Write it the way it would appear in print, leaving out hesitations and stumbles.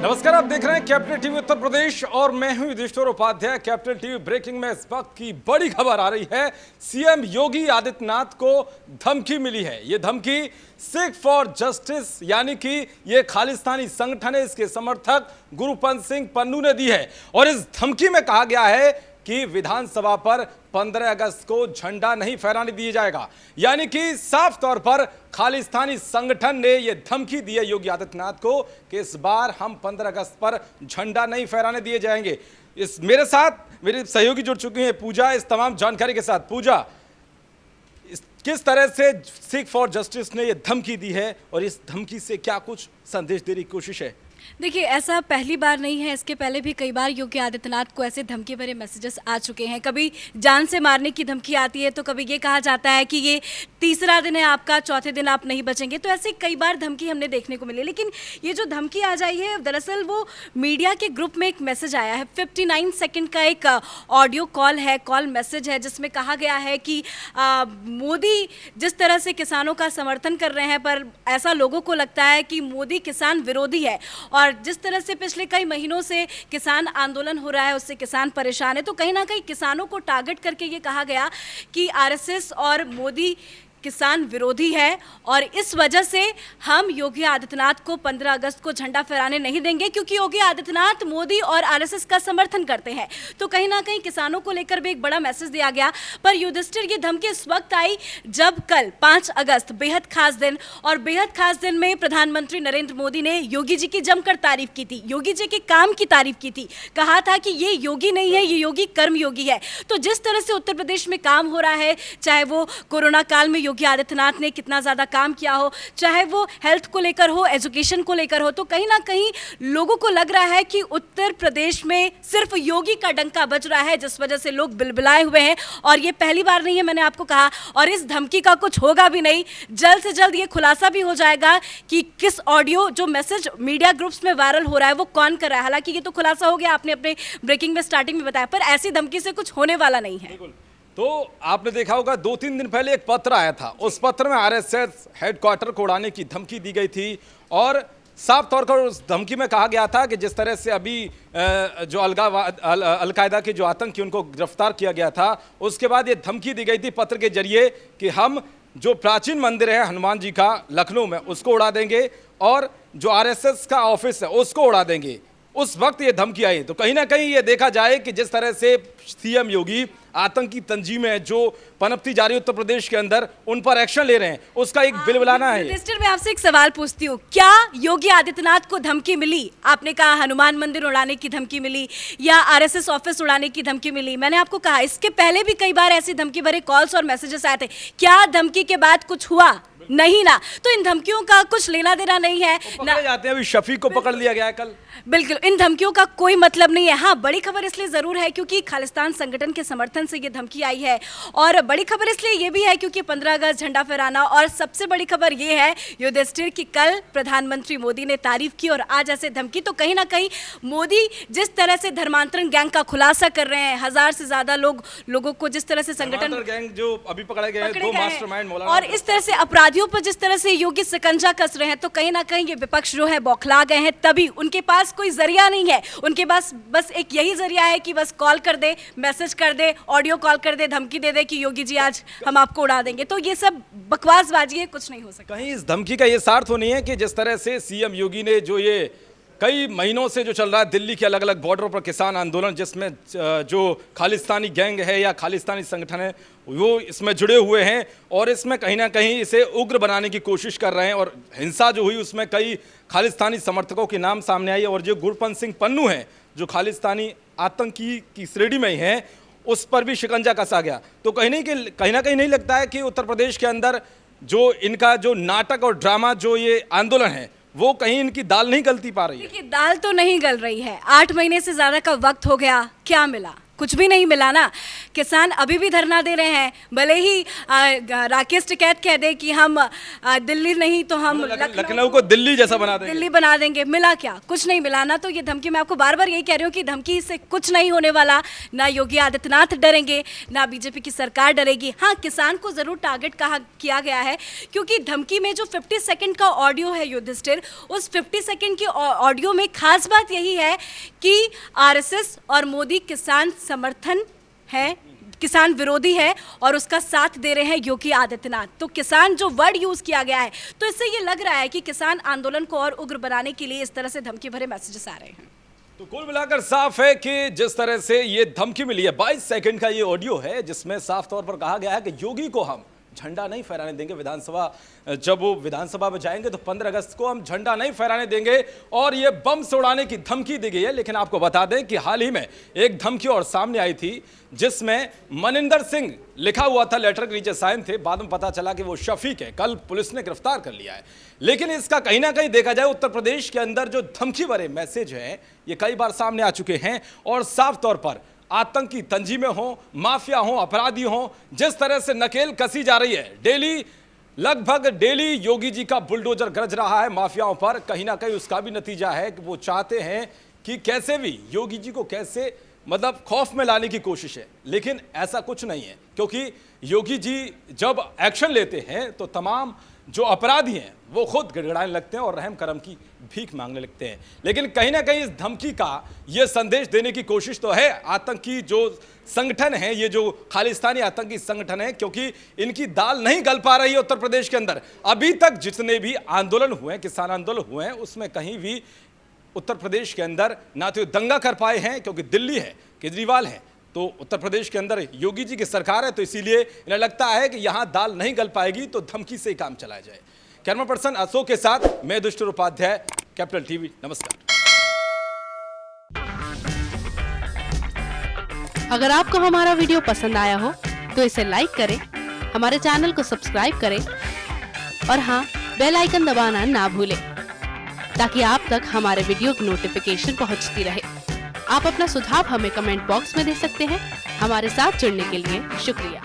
नमस्कार, आप देख रहे हैं कैपिटल टीवी उत्तर प्रदेश और मैं हूं Yudhishthir Upadhyay. Capital TV breaking में इस वक्त की बड़ी खबर आ रही है। सीएम योगी आदित्यनाथ को धमकी मिली है। ये धमकी सिख फॉर जस्टिस यानी कि ये खालिस्तानी संगठन है, इसके समर्थक गुरुपंथ सिंह पन्नू ने दी है। और इस धमकी में कहा गया है कि विधानसभा पर 15 अगस्त को झंडा नहीं फहराने दिया जाएगा। यानी कि साफ तौर पर खालिस्तानी संगठन ने यह धमकी दी है योगी आदित्यनाथ को कि इस बार हम 15 अगस्त पर झंडा नहीं फहराने दिए जाएंगे। इस मेरे साथ मेरे सहयोगी जुड़ चुकी हैं पूजा, इस तमाम जानकारी के साथ। पूजा, किस तरह से सिख फॉर जस्टिस ने यह धमकी दी है और इस धमकी से क्या कुछ संदेश देने की कोशिश है? देखिए, ऐसा पहली बार नहीं है, इसके पहले भी कई बार योगी आदित्यनाथ को ऐसे धमकी भरे मैसेजेस आ चुके हैं। कभी जान से मारने की धमकी आती है तो कभी ये कहा जाता है कि ये तीसरा दिन है आपका, चौथे दिन आप नहीं बचेंगे। तो ऐसे कई बार धमकी हमने देखने को मिली। लेकिन ये जो धमकी आ जाई है, दरअसल वो मीडिया के ग्रुप में एक मैसेज आया है। 59 सेकेंड का एक ऑडियो कॉल है, कॉल मैसेज है, जिसमें कहा गया है कि मोदी जिस तरह से किसानों का समर्थन कर रहे हैं, पर ऐसा लोगों को लगता है कि मोदी किसान विरोधी है। और जिस तरह से पिछले कई महीनों से किसान आंदोलन हो रहा है, उससे किसान परेशान है। तो कहीं ना कहीं किसानों को टारगेट करके ये कहा गया कि आरएसएस और मोदी किसान विरोधी है और इस वजह से हम योगी आदित्यनाथ को 15 अगस्त को झंडा फहराने नहीं देंगे, क्योंकि योगी आदित्यनाथ मोदी और आरएसएस का समर्थन करते हैं। तो कहीं ना कहीं किसानों को लेकर भी एक बड़ा मैसेज दिया गया। पर युधिष्ठिर, ये धमकी इस वक्त आई जब कल 5 अगस्त बेहद खास दिन, और बेहद खास दिन में प्रधानमंत्री नरेंद्र मोदी ने योगी जी की जमकर तारीफ की थी, योगी जी के काम की तारीफ की थी। कहा था कि ये योगी नहीं है, ये योगी कर्म योगी है। तो जिस तरह से उत्तर प्रदेश में काम हो रहा है, चाहे वो कोरोना काल में योगी आदित्यनाथ ने कितना ज्यादा काम किया हो, चाहे वो हेल्थ को लेकर हो, एजुकेशन को लेकर हो, तो कहीं ना कहीं लोगों को लग रहा है कि उत्तर प्रदेश में सिर्फ योगी का डंका बज रहा है, जिस वजह से लोग बिलबिलाए हुए हैं। और ये पहली बार नहीं है, मैंने आपको कहा, और इस धमकी का कुछ होगा भी नहीं। जल्द से जल्द ये खुलासा भी हो जाएगा कि किस ऑडियो, जो मैसेज मीडिया ग्रुप्स में वायरल हो रहा है, वो कौन कर रहा है। हालांकि ये तो खुलासा हो गया, आपने अपने ब्रेकिंग में स्टार्टिंग में बताया, पर ऐसी धमकी से कुछ होने वाला नहीं है। तो आपने देखा होगा 2-3 दिन पहले एक पत्र आया था। उस पत्र में आरएसएस हेडक्वार्टर को उड़ाने की धमकी दी गई थी और साफ तौर पर उस धमकी में कहा गया था कि जिस तरह से अभी जो अलकायदा के जो आतंकी उनको गिरफ्तार किया गया था, उसके बाद ये धमकी दी गई थी पत्र के जरिए कि हम जो प्राचीन मंदिर है हनुमान जी का लखनऊ में, उसको उड़ा देंगे और जो आरएसएस का ऑफिस है उसको उड़ा देंगे। उस वक्त ये धमकी आई। तो कहीं ना कहीं ये देखा जाए कि जिस तरह से सीएम योगी आतंकी तंजीमें जो पनपती जा रही उत्तर प्रदेश के अंदर, उन पर एक्शन ले रहे हैं, उसका एक बिलबिलाना है। मिनिस्टर, मैं आपसे एक सवाल पूछती हूँ, क्या योगी आदित्यनाथ को धमकी मिली? आपने कहा हनुमान मंदिर उड़ाने की धमकी मिली या आरएसएस ऑफिस उड़ाने की धमकी मिली। मैंने आपको कहा इसके पहले भी कई बार ऐसी धमकी भरे कॉल्स और मैसेजेस आए थे। क्या धमकी के बाद कुछ हुआ? नहीं ना। तो इन धमकियों का कुछ लेना देना नहीं है ना। जाते हैं, अभी शफीक को पकड़ लिया गया है कल। बिल्कुल, इन धमकियों का कोई मतलब नहीं है। हाँ, बड़ी खबर इसलिए जरूर है क्योंकि खालिस्तान संगठन के समर्थन से ये धमकी आई है, और बड़ी खबर इसलिए ये भी है क्योंकि 15 अगस्त झंडा फहराना, और सबसे बड़ी खबर ये है युधिष्ठिर की कल प्रधानमंत्री मोदी ने तारीफ की और आज ऐसे धमकी। तो कहीं ना कहीं मोदी जिस तरह से धर्मांतरण गैंग का खुलासा कर रहे हैं, 1000 से ज्यादा लोगों को जिस तरह से संगठन गैंग जो अभी पकड़े गए हैं, 2 मास्टरमाइंड मौलाना, और इस तरह से अपराधियों पर जिस तरह से योगी शिकंजा कस रहे हैं, तो कहीं ना कहीं ये विपक्ष जो है बौखला गए हैं। तभी उनके पास कोई जरिया नहीं है, उनके पास बस एक यही जरिया है कि बस कॉल कर दे, मैसेज कर दे, ऑडियो कॉल कर दे, धमकी दे दे कि योगी जी आज हम आपको उड़ा देंगे। तो ये सब बकवासबाजी है, कुछ नहीं हो सकता। कहीं इस धमकी का ये सार्थ तो नहीं है कि जिस तरह से सीएम योगी ने जो ये कई महीनों से जो चल रहा है दिल्ली के अलग अलग बॉर्डरों पर किसान आंदोलन, जिसमें जो खालिस्तानी गैंग है या खालिस्तानी संगठन है वो इसमें जुड़े हुए हैं और इसमें कहीं ना कहीं इसे उग्र बनाने की कोशिश कर रहे हैं, और हिंसा जो हुई उसमें कई खालिस्तानी समर्थकों के नाम सामने आई, और जो गुरुपंथ सिंह पन्नू हैं जो खालिस्तानी आतंकी की श्रेणी में ही हैं, उस पर भी शिकंजा कसा गया। तो कहीं ना कहीं नहीं लगता है कि उत्तर प्रदेश के अंदर जो इनका जो नाटक और ड्रामा जो ये आंदोलन है, वो कहीं इनकी दाल नहीं गलती पा रही है? देखिए, दाल तो नहीं गल रही है। 8 महीने से ज्यादा का वक्त हो गया, क्या मिला? कुछ भी नहीं मिला ना। किसान अभी भी धरना दे रहे हैं, भले ही राकेश टिकैत कह दे कि हम दिल्ली नहीं तो हम लखनऊ को दिल्ली जैसा बना देंगे, दिल्ली बना देंगे। मिला क्या? कुछ नहीं मिला ना। तो ये धमकी, मैं आपको बार बार यही कह रही हूँ कि धमकी से कुछ नहीं होने वाला। ना योगी आदित्यनाथ डरेंगे, ना बीजेपी की सरकार डरेगी। हाँ, किसान को जरूर टारगेट किया गया है, क्योंकि धमकी में जो 50 सेकंड का ऑडियो है युधिष्ठिर, उस 50 सेकंड की ऑडियो में खास बात यही है कि आरएसएस और मोदी किसान समर्थन है, किसान विरोधी है और उसका साथ दे रहे हैं योगी आदित्यनाथ। तो किसान जो वर्ड यूज किया गया है, तो इससे ये लग रहा है कि किसान आंदोलन को और उग्र बनाने के लिए इस तरह से धमकी भरे मैसेजेस आ रहे हैं। तो कुल मिलाकर साफ है कि जिस तरह से ये धमकी मिली है, 22 सेकंड का ये ऑडियो है जिसमें साफ तौर पर कहा गया है कि योगी को हम झंडा नहीं फहराने देंगे। विधानसभा, जब वो विधानसभा में जाएंगे तो 15 अगस्त को हम झंडा नहीं फहराने देंगे, और ये बम से उड़ाने की धमकी दी गई है। लेकिन आपको बता दें कि हाल ही में एक धमकी और सामने आई थी जिसमें मनिंदर सिंह लिखा हुआ था, लेटर के नीचे साइन थे। बाद में पता चला कि वो शफीक है, कल पुलिस ने गिरफ्तार कर लिया है। लेकिन इसका कहीं ना कहीं देखा जाए, उत्तर प्रदेश के अंदर जो धमकी भरे मैसेज हैं ये कई बार सामने आ चुके हैं, और साफ तौर पर आतंकी तंजीमें हो, माफिया हो, अपराधी हो, जिस तरह से नकेल कसी जा रही है, डेली लगभग डेली योगी जी का बुलडोजर गरज रहा है माफियाओं पर। कहीं ना कहीं उसका भी नतीजा है कि वो चाहते हैं कि कैसे भी योगी जी को कैसे मतलब खौफ में लाने की कोशिश है। लेकिन ऐसा कुछ नहीं है, क्योंकि योगी जी जब एक्शन लेते हैं तो तमाम जो अपराधी हैं वो खुद गिड़गिड़ाने लगते हैं और रहम करम की भीख मांगने लगते हैं। लेकिन कहीं ना कहीं इस धमकी का ये संदेश देने की कोशिश तो है आतंकी जो संगठन है, ये जो खालिस्तानी आतंकी संगठन है, क्योंकि इनकी दाल नहीं गल पा रही है उत्तर प्रदेश के अंदर। अभी तक जितने भी आंदोलन हुए हैं, किसान आंदोलन हुए हैं, उसमें कहीं भी उत्तर प्रदेश के अंदर ना तो दंगा कर पाए हैं, क्योंकि दिल्ली है, केजरीवाल है, तो उत्तर प्रदेश के अंदर योगी जी की सरकार है, तो इसीलिए इन्हें लगता है कि यहां दाल नहीं गल पाएगी तो धमकी से ही काम चलाया जाए। कैमरा पर्सन अशोक के साथ मैं युधिष्ठिर उपाध्याय, कैपिटल टीवी, नमस्कार। अगर आपको हमारा वीडियो पसंद आया हो तो इसे लाइक करें, हमारे चैनल को सब्सक्राइब करें और हाँ, बेल आइकन दबाना ना भूलें, ताकि आप तक हमारे वीडियो की नोटिफिकेशन पहुंचती रहे। आप अपना सुझाव हमें कमेंट बॉक्स में दे सकते हैं। हमारे साथ जुड़ने के लिए शुक्रिया।